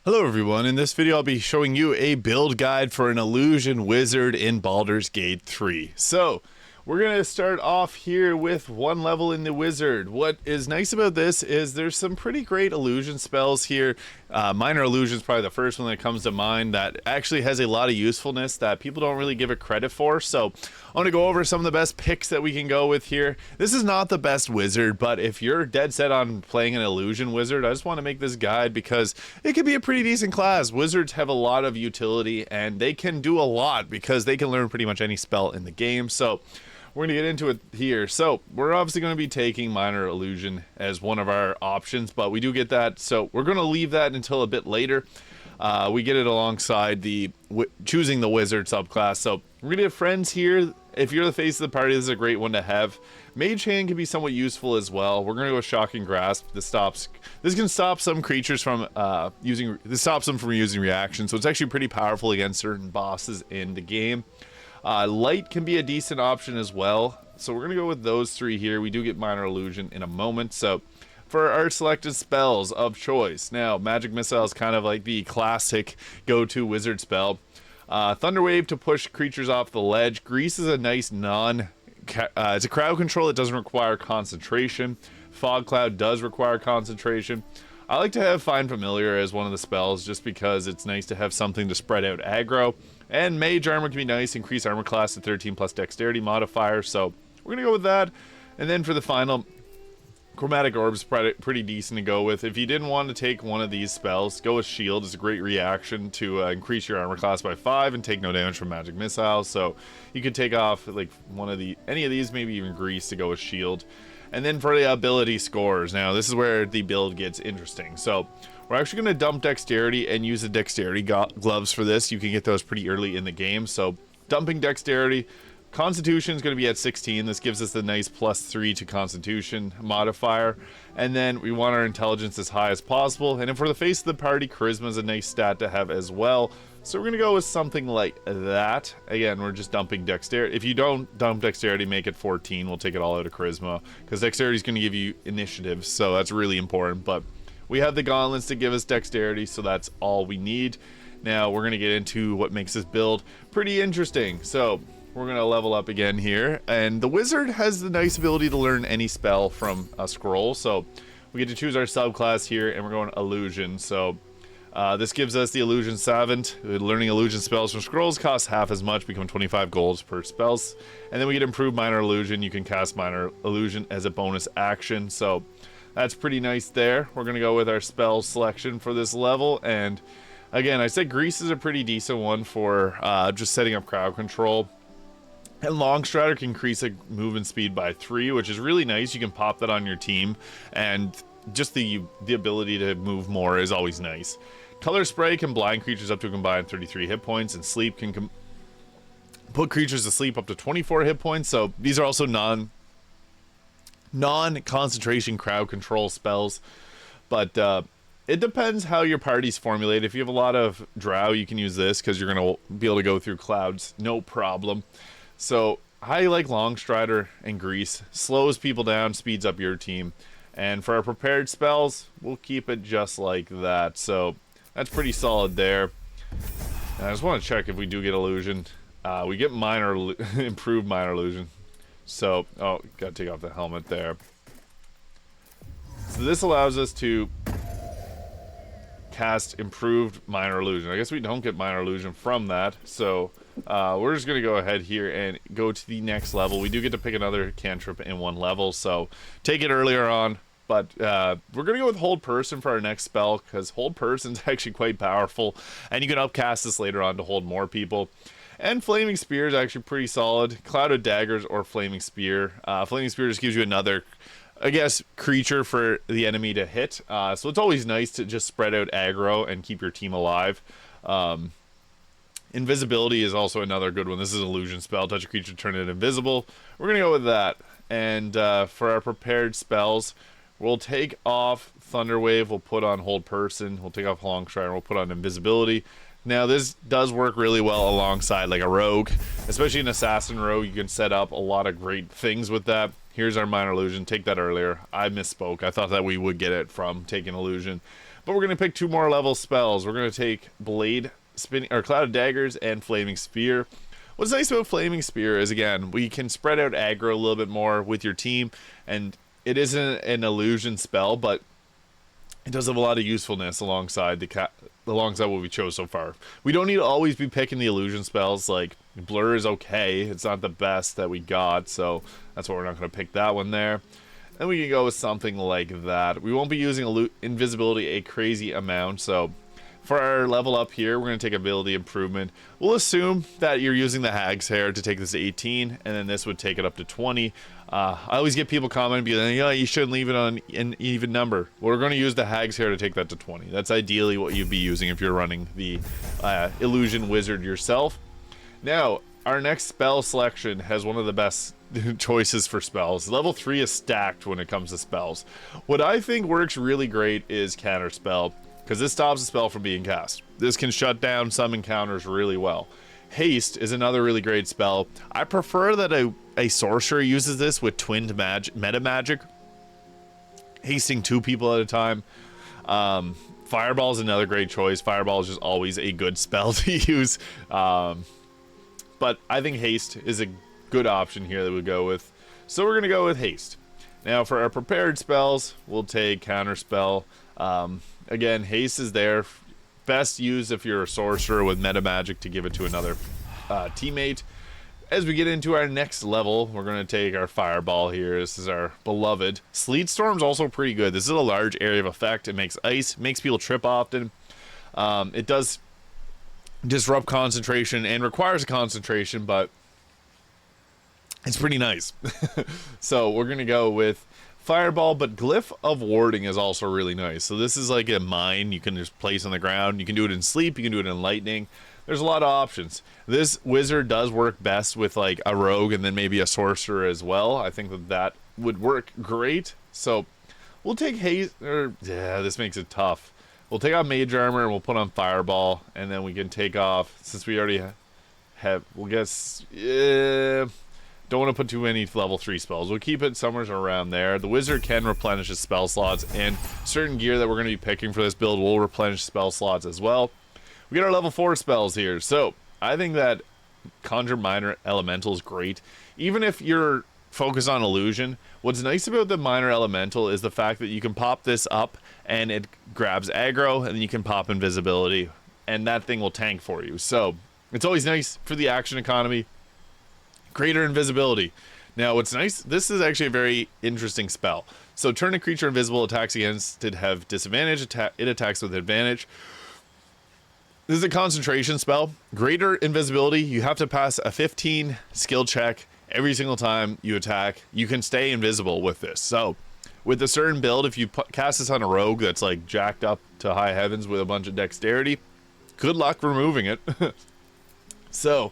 Hello everyone, in this video I'll be showing you a build guide for an illusion wizard in Baldur's Gate 3. So, we're going to start off here with one level in the wizard. What is nice about this is there's some pretty great illusion spells here. Minor illusion is probably the first one that comes to mind that actually has a lot of usefulness that people don't really give it credit for. So I want to go over some of the best picks that we can go with here. This is not the best wizard, but if you're dead set on playing an illusion wizard, I just want to make this guide because it can be a pretty decent class. Wizards have a lot of utility and they can do a lot because they can learn pretty much any spell in the game. So we're going to get into it here. So we're obviously going to be taking minor illusion as one of our options, but we do get that. So we're going to leave that until a bit later. We get it alongside the choosing the wizard subclass. So we're going to get friends here. If you're the face of the party, this is a great one to have. Mage Hand can be somewhat useful as well. We're going to go Shocking Grasp. This can stop some creatures from using reactions. So it's actually pretty powerful against certain bosses in the game. Light can be a decent option as well. So we're going to go with those three here. We do get Minor Illusion in a moment. So for our selected spells of choice. Now, Magic Missile is kind of like the classic go-to wizard spell. Thunder Wave to push creatures off the ledge. Grease is a nice it's a crowd control. It doesn't require concentration. Fog Cloud does require concentration. I like to have Find Familiar as one of the spells just because it's nice to have something to spread out aggro. And Mage Armor can be nice, increase armor class to 13 plus dexterity modifier, so we're gonna go with that. And then for the final, Chromatic Orb's pretty decent to go with. If you didn't want to take one of these spells, go with Shield. It's a great reaction to increase your armor class by 5 and take no damage from magic missiles. So you could take off like any of these, maybe even Grease to go with Shield. And then for the ability scores, now this is where the build gets interesting. So we're actually going to dump Dexterity and use the Dexterity gloves for this. You can get those pretty early in the game. So dumping Dexterity, Constitution is going to be at 16. This gives us the nice +3 to Constitution modifier. And then we want our Intelligence as high as possible. And then for the face of the party, Charisma is a nice stat to have as well. So we're going to go with something like that. Again, we're just dumping Dexterity. If you don't dump Dexterity, make it 14. We'll take it all out of Charisma, because Dexterity is going to give you initiative, so that's really important. But we have the Gauntlets to give us Dexterity, so that's all we need. Now we're going to get into what makes this build pretty interesting. So we're going to level up again here, and the Wizard has the nice ability to learn any spell from a scroll. So we get to choose our subclass here, and we're going Illusion. So this gives us the Illusion Savant. Learning illusion spells from scrolls costs half as much, become 25 gold per spells. And then we get improved Minor Illusion. You can cast Minor Illusion as a bonus action. So that's pretty nice there. We're going to go with our spell selection for this level. And again, I said Grease is a pretty decent one for just setting up crowd control. And Long Strider can increase a movement speed by 3, which is really nice. You can pop that on your team, and just the ability to move more is always nice. Color Spray can blind creatures up to a combined 33 hit points, and Sleep can put creatures to sleep up to 24 hit points. So these are also non-concentration crowd control spells, but it depends how your party's formulated. If you have a lot of drow, you can use this because you're going to be able to go through clouds no problem. So I like Long Strider and Grease. Slows people down, speeds up your team. And for our prepared spells, we'll keep it just like that. So that's pretty solid there. And I just want to check if we do get Illusion. We get improved Minor Illusion. So, oh, gotta take off the helmet there. So this allows us to cast improved Minor Illusion. I guess we don't get Minor Illusion from that. So we're just going to go ahead here and go to the next level. We do get to pick another cantrip in one level, so take it earlier on. But we're going to go with Hold Person for our next spell, because Hold Person is actually quite powerful, and you can upcast this later on to hold more people. And Flaming Spear is actually pretty solid. Cloud of Daggers or Flaming Spear. Flaming Spear just gives you another, I guess, creature for the enemy to hit. So it's always nice to just spread out aggro and keep your team alive. Invisibility is also another good one. This is an illusion spell. Touch a creature, turn it invisible. We're going to go with that. And for our prepared spells, we'll take off Thunder Wave. We'll put on Hold Person. We'll take off Long Strider. We'll put on Invisibility. Now, this does work really well alongside like a rogue, especially an assassin rogue. You can set up a lot of great things with that. Here's our Minor Illusion. Take that earlier. I misspoke. I thought that we would get it from taking Illusion. But we're going to pick 2 more level spells. We're going to take Blade, Spinning, or Cloud of Daggers, and Flaming Spear. What's nice about Flaming Spear is, again, we can spread out aggro a little bit more with your team, and it isn't an illusion spell, but it does have a lot of usefulness alongside alongside what we chose so far. We don't need to always be picking the illusion spells. Like, Blur is okay. It's not the best that we got, so that's why we're not going to pick that one there. And we can go with something like that. We won't be using invisibility a crazy amount, so for our level up here, we're going to take ability improvement. We'll assume that you're using the Hag's Hair to take this to 18, and then this would take it up to 20. I always get people commenting, be like, "Yeah, you shouldn't leave it on an even number." Well, we're going to use the Hag's Hair to take that to 20. That's ideally what you'd be using if you're running the Illusion Wizard yourself. Now, our next spell selection has one of the best choices for spells. Level 3 is stacked when it comes to spells. What I think works really great is Counter Spell, because this stops the spell from being cast. This can shut down some encounters really well. Haste is another really great spell. I prefer that a sorcerer uses this with twinned meta magic, hasting 2 people at a time. Fireball is another great choice. Fireball is just always a good spell to use. But I think haste is a good option here that we go with. So we're going to go with haste. Now for our prepared spells, we'll take Counter Spell. Again, haste is there. Best used if you're a sorcerer with meta magic to give it to another teammate. As we get into our next level, we're going to take our Fireball here. This is our beloved. Sleet Storm's also pretty good. This is a large area of effect. It makes ice, makes people trip often. It does disrupt concentration and requires a concentration, but it's pretty nice. So we're going to go with Fireball, but Glyph of Warding is also really nice. So this is like a mine you can just place on the ground. You can do it in sleep, you can do it in lightning. There's a lot of options. This wizard does work best with like a rogue and then maybe a sorcerer as well. I think that would work great. So we'll take haste, or yeah, this makes it tough. We'll take off Mage Armor and we'll put on Fireball, and then we can take off, since we already have, we'll guess, don't want to put too many level 3 spells. We'll keep it somewhere around there. The wizard can replenish his spell slots, and certain gear that we're going to be picking for this build will replenish spell slots as well. We get our level 4 spells here, so I think that Conjure Minor Elemental is great. Even if you're focused on illusion, what's nice about the Minor Elemental is the fact that you can pop this up and it grabs aggro, and then you can pop invisibility, and that thing will tank for you. So it's always nice for the action economy. Greater invisibility. Now what's nice, this is actually a very interesting spell. So turn a creature invisible, attacks against it have disadvantage, it attacks with advantage. This is a concentration spell. Greater invisibility, you have to pass a 15 skill check every single time you attack. You can stay invisible with this. So with a certain build, if you cast this on a rogue that's like jacked up to high heavens with a bunch of dexterity, good luck removing it. So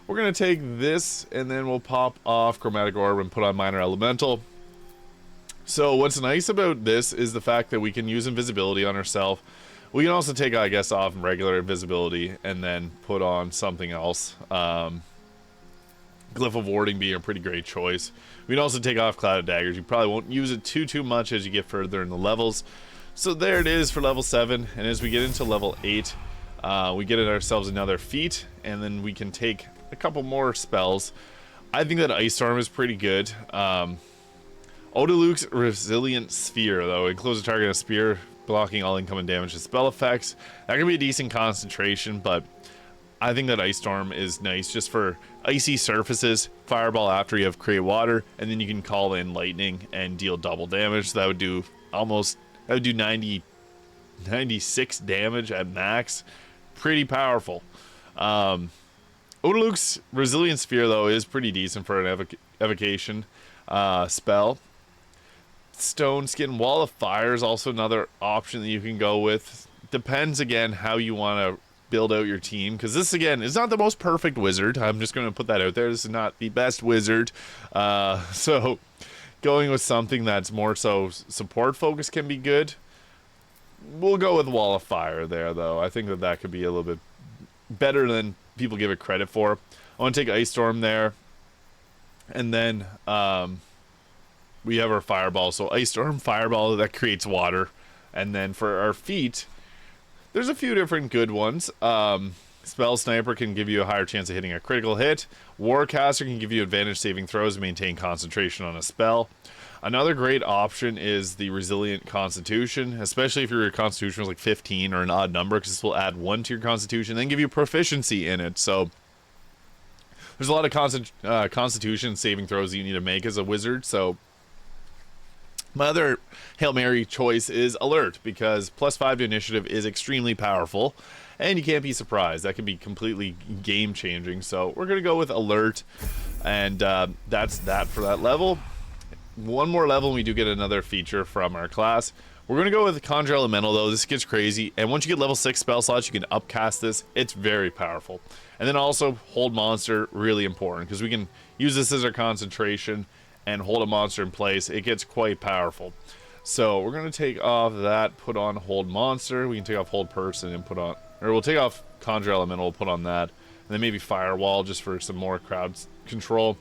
we're going to take this, and then we'll pop off Chromatic Orb and put on Minor Elemental. So what's nice about this is the fact that we can use invisibility on ourselves. We can also take, I guess, off regular invisibility and then put on something else. Glyph of Warding being a pretty great choice. We can also take off Cloud of Daggers. You probably won't use it too much as you get further in the levels. So there it is for level 7, and as we get into level 8, we get ourselves another feat, and then we can take a couple more spells. I think that Ice Storm is pretty good. Odaluk's Resilient Sphere, though, enclose a target in a spear, blocking all incoming damage and spell effects. That can be a decent concentration, but I think that Ice Storm is nice just for icy surfaces. Fireball after you have Create Water, and then you can call in Lightning and deal double damage. So that would do 96 damage at max. Pretty powerful. Odaluk's Resilient Sphere, though, is pretty decent for an evocation spell. Stone Skin Wall of Fire is also another option that you can go with. Depends, again, how you want to build out your team, because this, again, is not the most perfect wizard. I'm just going to put that out there. This is not the best wizard. So going with something that's more so support focus can be good. We'll go with Wall of Fire there, though. I think that could be a little bit better than people give it credit for. I want to take Ice Storm there, and then we have our Fireball. So Ice Storm, Fireball, that creates water. And then for our feat, there's a few different good ones. Spell Sniper can give you a higher chance of hitting a critical hit. Warcaster can give you advantage saving throws and maintain concentration on a spell. Another great option is the Resilient Constitution, especially if your Constitution is like 15 or an odd number, because this will add 1 to your Constitution, then give you proficiency in it. So there's a lot of Constitution saving throws that you need to make as a wizard. So my other Hail Mary choice is Alert, because +5 to initiative is extremely powerful, and you can't be surprised. That can be completely game-changing. So we're going to go with Alert, and that's that for that level. One more level, and we do get another feature from our class. We're going to go with Conjure Elemental, though. This gets crazy, and once you get level 6 spell slots, you can upcast this. It's very powerful. And then also, Hold Monster, really important, because we can use this as our concentration and hold a monster in place. It gets quite powerful. So we're going to take off that, put on Hold Monster. We can take off Hold Person and put on, or we'll take off Conjure Elemental, we'll put on that. And then maybe Firewall, just for some more crowd control.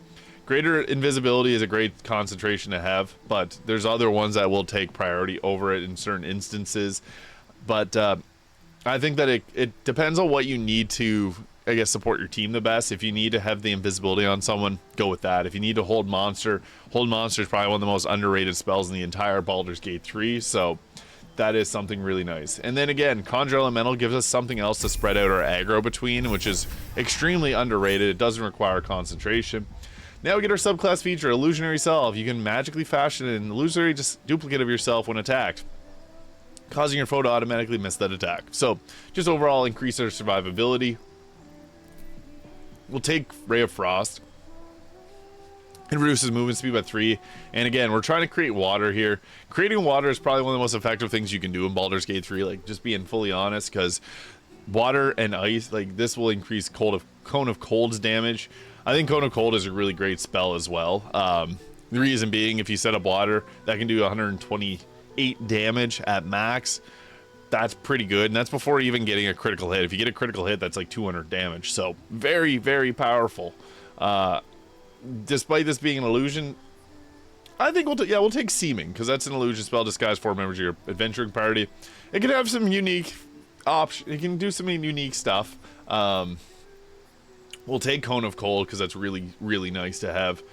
Greater Invisibility is a great concentration to have, but there's other ones that will take priority over it in certain instances. But I think that it depends on what you need to, I guess, support your team the best. If you need to have the invisibility on someone, go with that. If you need to Hold Monster is probably one of the most underrated spells in the entire Baldur's Gate 3, so that is something really nice. And then again, Conjure Elemental gives us something else to spread out our aggro between, which is extremely underrated. It doesn't require concentration. Now we get our subclass feature, Illusionary Self. You can magically fashion an illusory duplicate of yourself when attacked, causing your foe to automatically miss that attack. So just overall increase our survivability. We'll take Ray of Frost. It reduces movement speed by 3. And again, we're trying to create water here. Creating water is probably one of the most effective things you can do in Baldur's Gate 3, like just being fully honest, because water and ice, like this will increase Cone of Cold's damage. I think Cone of Cold is a really great spell as well. The reason being, if you set up water, that can do 128 damage at max. That's pretty good, and that's before even getting a critical hit. If you get a critical hit, that's like 200 damage. So very, very powerful. Despite this being an illusion, I think we'll take Seeming, because that's an illusion spell disguised for members of your adventuring party. It can have some unique options. It can do some unique stuff. We'll take Cone of Cold, because that's really, really nice to have.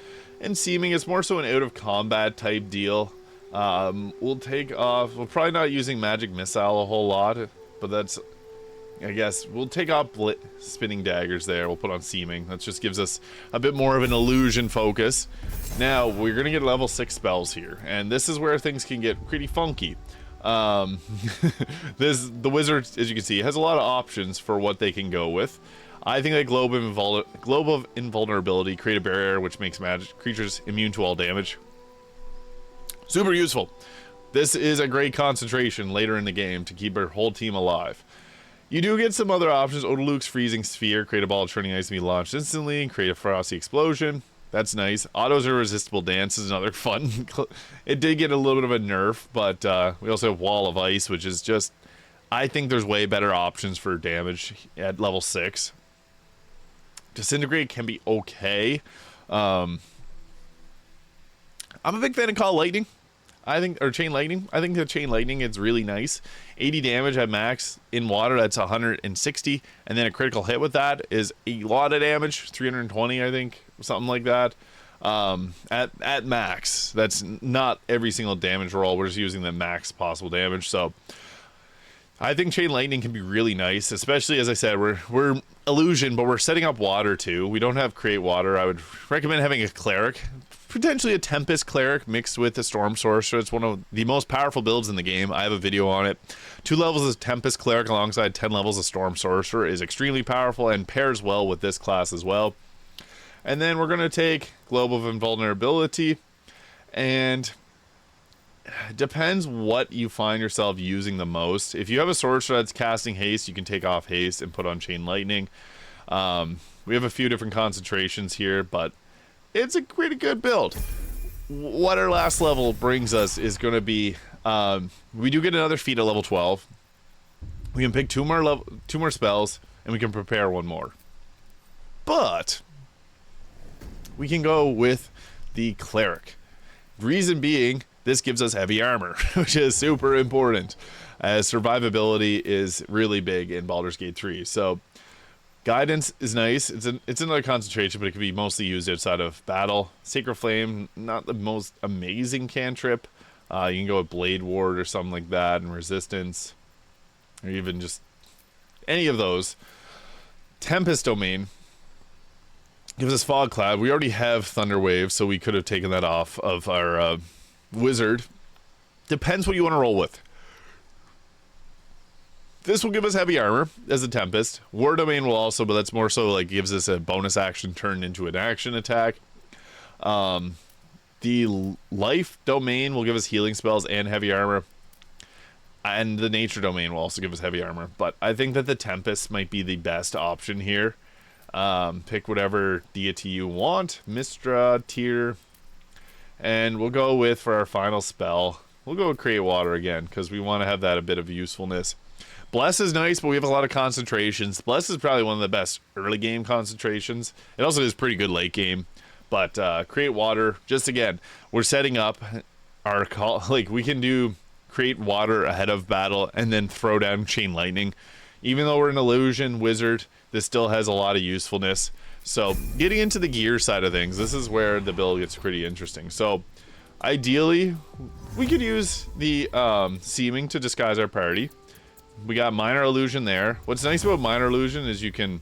And Seeming is more so an out-of-combat type deal. We'll take off... We're probably not using Magic Missile a whole lot, but that's... I guess we'll take off Spinning Daggers there. We'll put on Seeming. That just gives us a bit more of an illusion focus. Now, we're going to get level 6 spells here, and this is where things can get pretty funky. The wizard, as you can see, has a lot of options for what they can go with. I think that Globe of Invulnerability, create a barrier which makes magic creatures immune to all damage. Super useful. This is a great concentration later in the game to keep our whole team alive. You do get some other options. Odaluk's Freezing Sphere, create a ball of turning ice to be launched instantly, create a Frosty Explosion. That's nice. Otto's Irresistible Dance is another fun. It did get a little bit of a nerf, but we also have Wall of Ice, which is just... I think there's way better options for damage at level 6. Disintegrate can be okay. I'm a big fan of Call Lightning. Or Chain Lightning. I think the Chain Lightning is really nice. 80 damage at max in water, that's 160. And then a critical hit with that is a lot of damage, 320, I think, something like that. At max. That's not every single damage roll. We're just using the max possible damage. So I think Chain Lightning can be really nice, especially, as I said, we're illusion, but we're setting up water too. We don't have create water. I would recommend having a cleric, potentially a Tempest cleric mixed with a Storm Sorcerer. It's one of the most powerful builds in the game. I have a video on it. 2 levels of Tempest cleric alongside 10 levels of Storm Sorcerer is extremely powerful and pairs well with this class as well. And then we're going to take Globe of Invulnerability, and it depends what you find yourself using the most. If you have a sorcerer that's casting haste, you can take off haste and put on Chain Lightning. We have a few different concentrations here, but it's a pretty good build. What our last level brings us is going to be, we do get another feat at level 12. We can pick two more spells, and we can prepare one more. But we can go with the cleric. Reason being, this gives us heavy armor, which is super important, as survivability is really big in Baldur's Gate 3. So guidance is nice. It's another concentration, but it can be mostly used outside of battle. Sacred Flame, not the most amazing cantrip. You can go with Blade Ward or something like that, and Resistance, or even just any of those. Tempest Domain gives us Fog Cloud. We already have Thunder Wave, so we could have taken that off of our Wizard. Depends what you want to roll with. This will give us heavy armor as a Tempest. War Domain will also, but that's more so like gives us a bonus action turned into an action attack. The Life Domain will give us healing spells and heavy armor. And the Nature Domain will also give us heavy armor. But I think that the Tempest might be the best option here. Pick whatever deity you want. Mistra, Tyr. And we'll go with, for our final spell, we'll go with Create Water again, because we want to have that a bit of usefulness. Bless is nice, but we have a lot of concentrations. Bless is probably one of the best early game concentrations. It also is pretty good late game. But Create Water, just again, we're setting up our call. Like, we can do Create Water ahead of battle and then throw down Chain Lightning. Even though we're an illusion wizard, this still has a lot of usefulness. So getting into the gear side of things, this is where the build gets pretty interesting. So ideally, we could use the Seeming to disguise our party. We got Minor Illusion there. What's nice about Minor Illusion is you can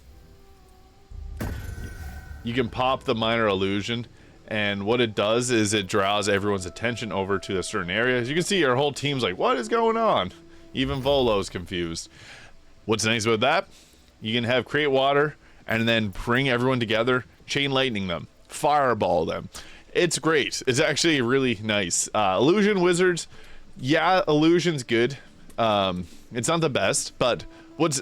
pop the Minor Illusion, and what it does is it draws everyone's attention over to a certain area. As you can see, our whole team's like, what is going on? Even Volo's confused. What's nice about that? You can have Create Water and then bring everyone together, Chain Lightning them, Fireball them. It's great. It's actually really nice. Illusion Wizards, yeah, Illusion's good. It's not the best, but what's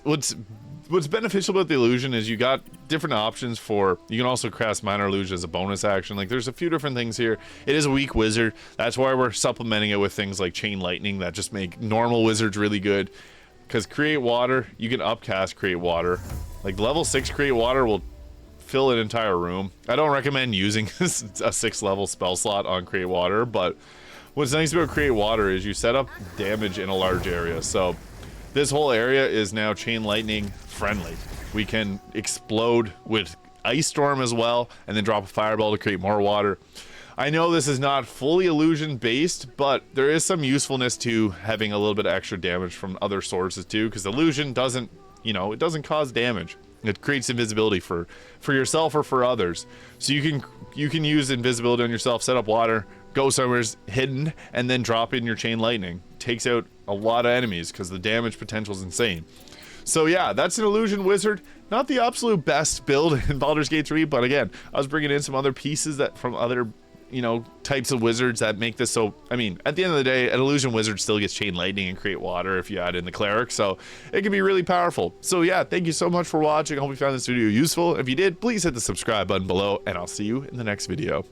beneficial about the illusion is you got different options for, you can also cast Minor Illusion as a bonus action. Like, there's a few different things here. It is a weak wizard. That's why we're supplementing it with things like Chain Lightning that just make normal wizards really good. Because Create Water, you can upcast Create Water. Like, level 6 Create Water will fill an entire room. I don't recommend using a 6th level spell slot on Create Water, but what's nice about Create Water is you set up damage in a large area. So this whole area is now Chain Lightning friendly. We can explode with Ice Storm as well, and then drop a Fireball to create more water. I know this is not fully illusion based, but there is some usefulness to having a little bit of extra damage from other sources too, because illusion doesn't, you know, it doesn't cause damage. It creates invisibility for yourself or for others. So you can use invisibility on yourself, set up water, go somewhere hidden, and then drop in your Chain Lightning. Takes out a lot of enemies because the damage potential is insane. So yeah, that's an illusion wizard. Not the absolute best build in Baldur's Gate 3, but again, I was bringing in some other pieces that from other, you know, types of wizards that make this so, I mean, at the end of the day, an illusion wizard still gets Chain Lightning and Create Water if you add in the cleric, so it can be really powerful. So yeah, thank you so much for watching. I hope you found this video useful. If you did, please hit the subscribe button below, and I'll see you in the next video.